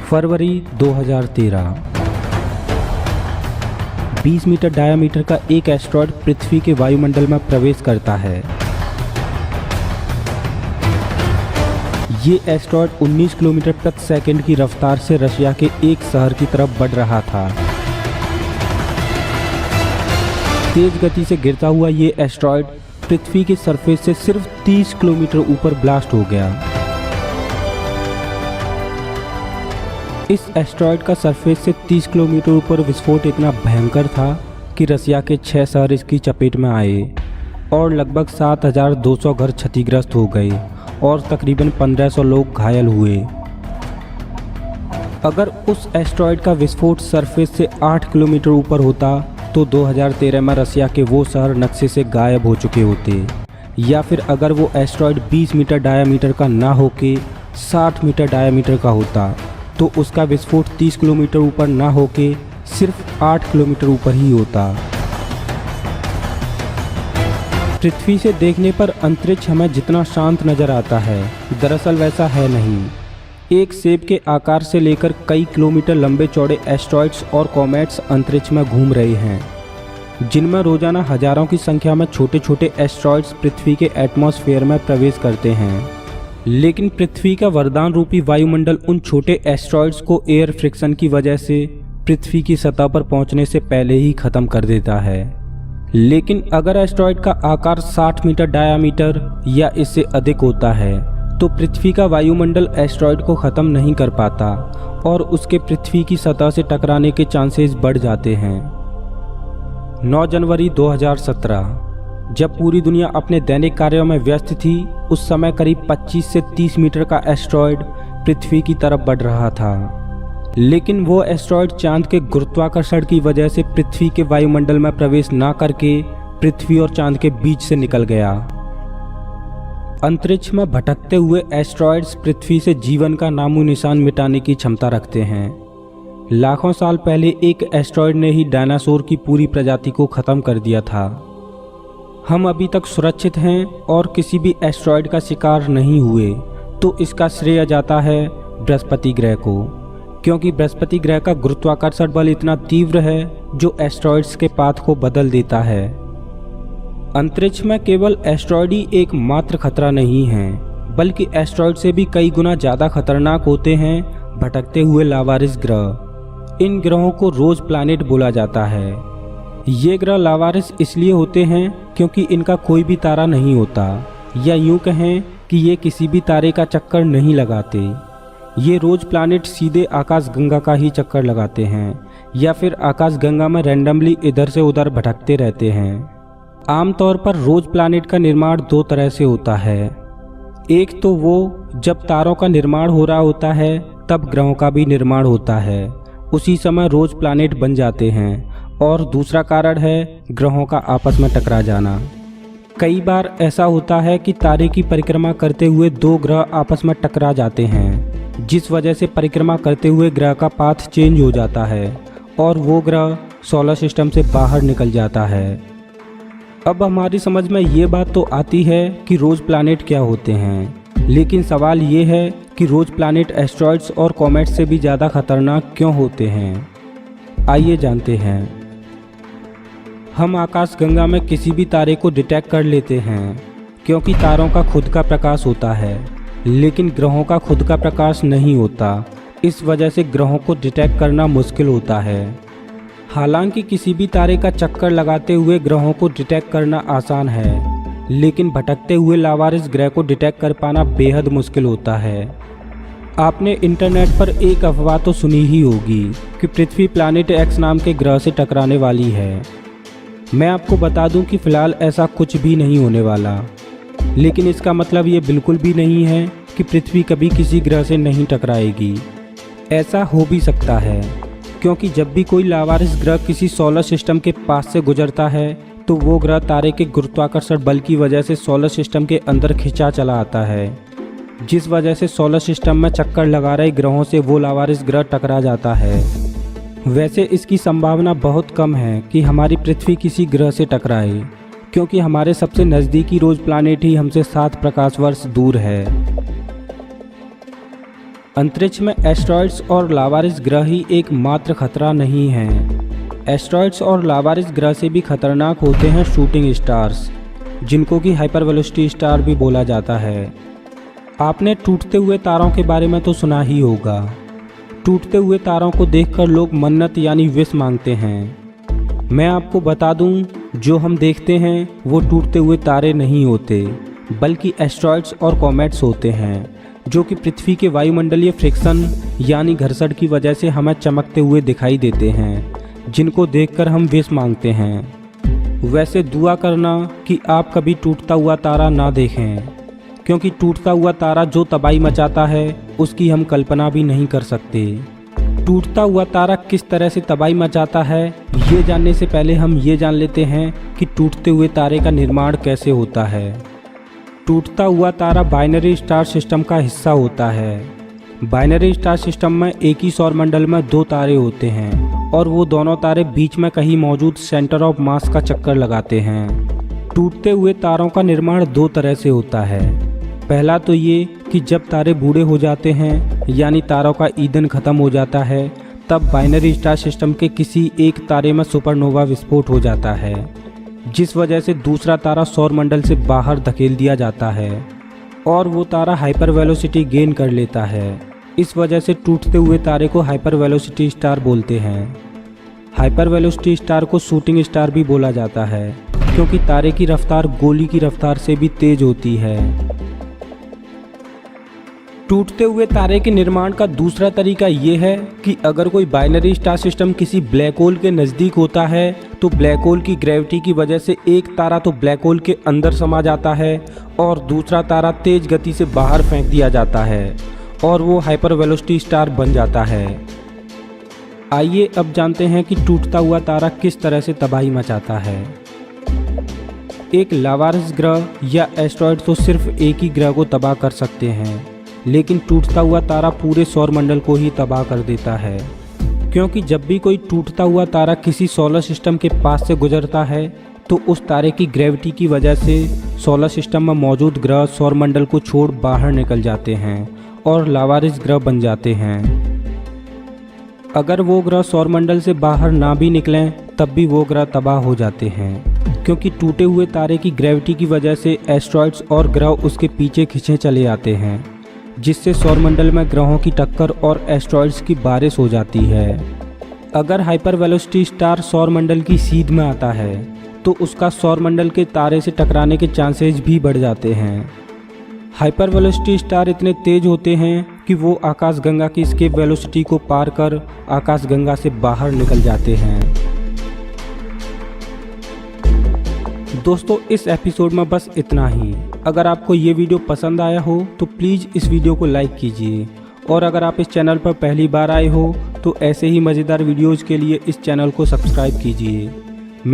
फरवरी 2013। 20 metre diameter का एक asteroid पृथ्वी के वायुमंडल में प्रवेश करता है। ये एस्टेरॉयड 19 किलोमीटर प्रति सेकंड की रफ्तार से रशिया के एक शहर की तरफ बढ़ रहा था। तेज गति से गिरता हुआ ये एस्टेरॉयड पृथ्वी के सरफेस से सिर्फ 30 किलोमीटर ऊपर ब्लास्ट हो गया। इस एस्टेरॉयड का सरफेस से 30 किलोमीटर ऊपर विस्फोट इतना भयंकर था कि रशिया के 6 शहर इसकी चपेट में आए और लगभग 7,200 घर क्षतिग्रस्त हो गए और तकरीबन 1,500 लोग घायल हुए। अगर उस एस्टेरॉयड का विस्फोट सरफेस से 8 किलोमीटर ऊपर होता तो 2013 में रशिया के वो शहर नक्शे से गायब हो चुके होते, या फिर अगर वो एस्टेरॉयड 20 मीटर डायामीटर का ना होके 60 मीटर डायामीटर का होता तो उसका विस्फोट 30 किलोमीटर ऊपर ना होके सिर्फ 8 किलोमीटर ऊपर ही होता। पृथ्वी से देखने पर अंतरिक्ष हमें जितना शांत नजर आता है, दरअसल वैसा है नहीं। एक सेब के आकार से लेकर कई किलोमीटर लंबे चौड़े एस्टेरॉयड्स और कॉमेट्स अंतरिक्ष में घूम रहे हैं, जिनमें रोजाना हजारों की संख्या में छोटे छोटे एस्टेरॉयड्स पृथ्वी के एटमॉस्फेयर में प्रवेश करते हैं। लेकिन पृथ्वी का वरदान रूपी वायुमंडल उन छोटे एस्टेरॉयड्स को एयर फ्रिक्शन की वजह से पृथ्वी की सतह पर पहुंचने से पहले ही खत्म कर देता है। लेकिन अगर एस्टेरॉयड का आकार 60 मीटर डायामीटर या इससे अधिक होता है तो पृथ्वी का वायुमंडल एस्टेरॉयड को ख़त्म नहीं कर पाता और उसके पृथ्वी की सतह से टकराने के चांसेस बढ़ जाते हैं। 9 जनवरी 2017, जब पूरी दुनिया अपने दैनिक कार्यों में व्यस्त थी, उस समय करीब 25 से 30 मीटर का एस्टेरॉयड पृथ्वी की तरफ बढ़ रहा था। लेकिन वो एस्टेरॉयड चांद के गुरुत्वाकर्षण की वजह से पृथ्वी के वायुमंडल में प्रवेश ना करके पृथ्वी और चांद के बीच से निकल गया। अंतरिक्ष में भटकते हुए एस्टेरॉयड्स पृथ्वी से जीवन का नामो निशान मिटाने की क्षमता रखते हैं। लाखों साल पहले एक एस्टेरॉयड ने ही डायनासोर की पूरी प्रजाति को ख़त्म कर दिया था। हम अभी तक सुरक्षित हैं और किसी भी एस्टेरॉयड का शिकार नहीं हुए, तो इसका श्रेय जाता है बृहस्पति ग्रह को, क्योंकि बृहस्पति ग्रह का गुरुत्वाकर्षण बल इतना तीव्र है जो एस्टेरॉयड्स के पाथ को बदल देता है। अंतरिक्ष में केवल एस्टेरॉयड ही एकमात्र खतरा नहीं है, बल्कि एस्टेरॉयड से भी कई गुना ज़्यादा खतरनाक होते हैं भटकते हुए लावारिस ग्रह। इन ग्रहों को रोज प्लैनेट बोला जाता है। ये ग्रह लावारिस इसलिए होते हैं क्योंकि इनका कोई भी तारा नहीं होता, या यूं कहें कि ये किसी भी तारे का चक्कर नहीं लगाते। ये रोज प्लैनेट सीधे आकाशगंगा का ही चक्कर लगाते हैं या फिर आकाशगंगा में रैंडमली इधर से उधर भटकते रहते हैं। आमतौर पर रोज प्लैनेट का निर्माण 2 तरह से होता है। एक तो वो जब तारों का निर्माण हो रहा होता है तब ग्रहों का भी निर्माण होता है, उसी समय रोज प्लैनेट बन जाते हैं। और दूसरा कारण है ग्रहों का आपस में टकरा जाना। कई बार ऐसा होता है कि तारे की परिक्रमा करते हुए 2 ग्रह आपस में टकरा जाते हैं, जिस वजह से परिक्रमा करते हुए ग्रह का पाथ चेंज हो जाता है और वो ग्रह सोलर सिस्टम से बाहर निकल जाता है। अब हमारी समझ में ये बात तो आती है कि रोज प्लैनेट क्या होते हैं, लेकिन सवाल ये है कि रोज प्लैनेट एस्टेरॉयड्स और कॉमेट्स से भी ज़्यादा खतरनाक क्यों होते हैं। आइए जानते हैं। हम आकाशगंगा में किसी भी तारे को डिटेक्ट कर लेते हैं क्योंकि तारों का खुद का प्रकाश होता है, लेकिन ग्रहों का खुद का प्रकाश नहीं होता। इस वजह से ग्रहों को डिटेक्ट करना मुश्किल होता है। हालांकि किसी भी तारे का चक्कर लगाते हुए ग्रहों को डिटेक्ट करना आसान है, लेकिन भटकते हुए लावारिस ग्रह को डिटेक्ट कर पाना बेहद मुश्किल होता है। आपने इंटरनेट पर एक अफवाह तो सुनी ही होगी कि पृथ्वी प्लैनेट एक्स नाम के ग्रह से टकराने वाली है। मैं आपको बता दूं कि फ़िलहाल ऐसा कुछ भी नहीं होने वाला, लेकिन इसका मतलब ये बिल्कुल भी नहीं है कि पृथ्वी कभी किसी ग्रह से नहीं टकराएगी। ऐसा हो भी सकता है, क्योंकि जब भी कोई लावारिस ग्रह किसी सोलर सिस्टम के पास से गुजरता है तो वो ग्रह तारे के गुरुत्वाकर्षण बल की वजह से सोलर सिस्टम के अंदर खिंचा चला आता है, जिस वजह से सोलर सिस्टम में चक्कर लगा रहे ग्रहों से वो लावारिस ग्रह टकरा जाता है। वैसे इसकी संभावना बहुत कम है कि हमारी पृथ्वी किसी ग्रह से टकराए, क्योंकि हमारे सबसे नज़दीकी रोज प्लैनेट ही हमसे 7 प्रकाश वर्ष दूर है। अंतरिक्ष में एस्ट्रॉयड्स और लावारिस ग्रह ही एकमात्र खतरा नहीं हैं। एस्ट्रॉयड्स और लावारिस ग्रह से भी खतरनाक होते हैं शूटिंग स्टार्स, जिनको कि हाइपर वेलोसिटी स्टार भी बोला जाता है। आपने टूटते हुए तारों के बारे में तो सुना ही होगा। टूटते हुए तारों को देखकर लोग मन्नत यानी विश मांगते हैं। मैं आपको बता दूं, जो हम देखते हैं वो टूटते हुए तारे नहीं होते, बल्कि एस्ट्रॉयड्स और कॉमेट्स होते हैं, जो कि पृथ्वी के वायुमंडलीय फ्रिक्शन यानी घर्षण की वजह से हमें चमकते हुए दिखाई देते हैं, जिनको देखकर हम विश मांगते हैं। वैसे दुआ करना कि आप कभी टूटता हुआ तारा ना देखें, क्योंकि टूटता हुआ तारा जो तबाही मचाता है उसकी हम कल्पना भी नहीं कर सकते। टूटता हुआ तारा किस तरह से तबाही मचाता है, ये जानने से पहले हम ये जान लेते हैं कि टूटते हुए तारे का निर्माण कैसे होता है। टूटता हुआ तारा बाइनरी स्टार सिस्टम का हिस्सा होता है। बाइनरी स्टार सिस्टम में एक ही सौरमंडल में 2 तारे होते हैं और वो दोनों तारे बीच में कहीं मौजूद सेंटर ऑफ मास का चक्कर लगाते हैं। टूटते हुए तारों का निर्माण 2 तरह से होता है। पहला तो ये कि जब तारे बूढ़े हो जाते हैं यानी तारों का ईंधन खत्म हो जाता है, तब बाइनरी स्टार सिस्टम के किसी एक तारे में सुपरनोवा विस्फोट हो जाता है, जिस वजह से दूसरा तारा सौरमंडल से बाहर धकेल दिया जाता है और वो तारा हाइपर वेलोसिटी गेन कर लेता है। इस वजह से टूटते हुए तारे को हाइपर वेलोसिटी स्टार बोलते हैं। हाइपर वेलोसिटी स्टार को शूटिंग स्टार भी बोला जाता है, क्योंकि तारे की रफ्तार गोली की रफ्तार से भी तेज होती है। टूटते हुए तारे के निर्माण का दूसरा तरीका ये है कि अगर कोई बाइनरी स्टार सिस्टम किसी ब्लैक होल के नज़दीक होता है तो ब्लैक होल की ग्रेविटी की वजह से एक तारा तो ब्लैक होल के अंदर समा जाता है और दूसरा तारा तेज गति से बाहर फेंक दिया जाता है और वो हाइपर वेलोसिटी स्टार बन जाता है। आइए अब जानते हैं कि टूटता हुआ तारा किस तरह से तबाही मचाता है। एक लावारिस ग्रह या एस्ट्रॉयड तो सिर्फ एक ही ग्रह को तबाह कर सकते हैं, लेकिन टूटता हुआ तारा पूरे सौरमंडल को ही तबाह कर देता है, क्योंकि जब भी कोई टूटता हुआ तारा किसी सोलर सिस्टम के पास से गुजरता है तो उस तारे की ग्रेविटी की वजह से सोलर सिस्टम में मौजूद ग्रह सौरमंडल को छोड़ बाहर निकल जाते हैं और लावारिस ग्रह बन जाते हैं। अगर वो ग्रह सौरमंडल से बाहर ना भी निकलें तब भी वो ग्रह तबाह हो जाते हैं, क्योंकि टूटे हुए तारे की ग्रेविटी की वजह से एस्ट्रॉयड्स और ग्रह उसके पीछे खींचे चले आते हैं, जिससे सौरमंडल में ग्रहों की टक्कर और एस्ट्रॉयड्स की बारिश हो जाती है। अगर हाइपर वेलोसिटी स्टार सौरमंडल की सीध में आता है तो उसका सौरमंडल के तारे से टकराने के चांसेस भी बढ़ जाते हैं। हाइपर वेलोसिटी स्टार इतने तेज होते हैं कि वो आकाशगंगा की एस्केप वेलोसिटी को पार कर आकाशगंगा से बाहर निकल जाते हैं। दोस्तों, इस एपिसोड में बस इतना ही। अगर आपको ये वीडियो पसंद आया हो तो प्लीज़ इस वीडियो को लाइक कीजिए, और अगर आप इस चैनल पर पहली बार आए हो तो ऐसे ही मज़ेदार वीडियोज़ के लिए इस चैनल को सब्सक्राइब कीजिए।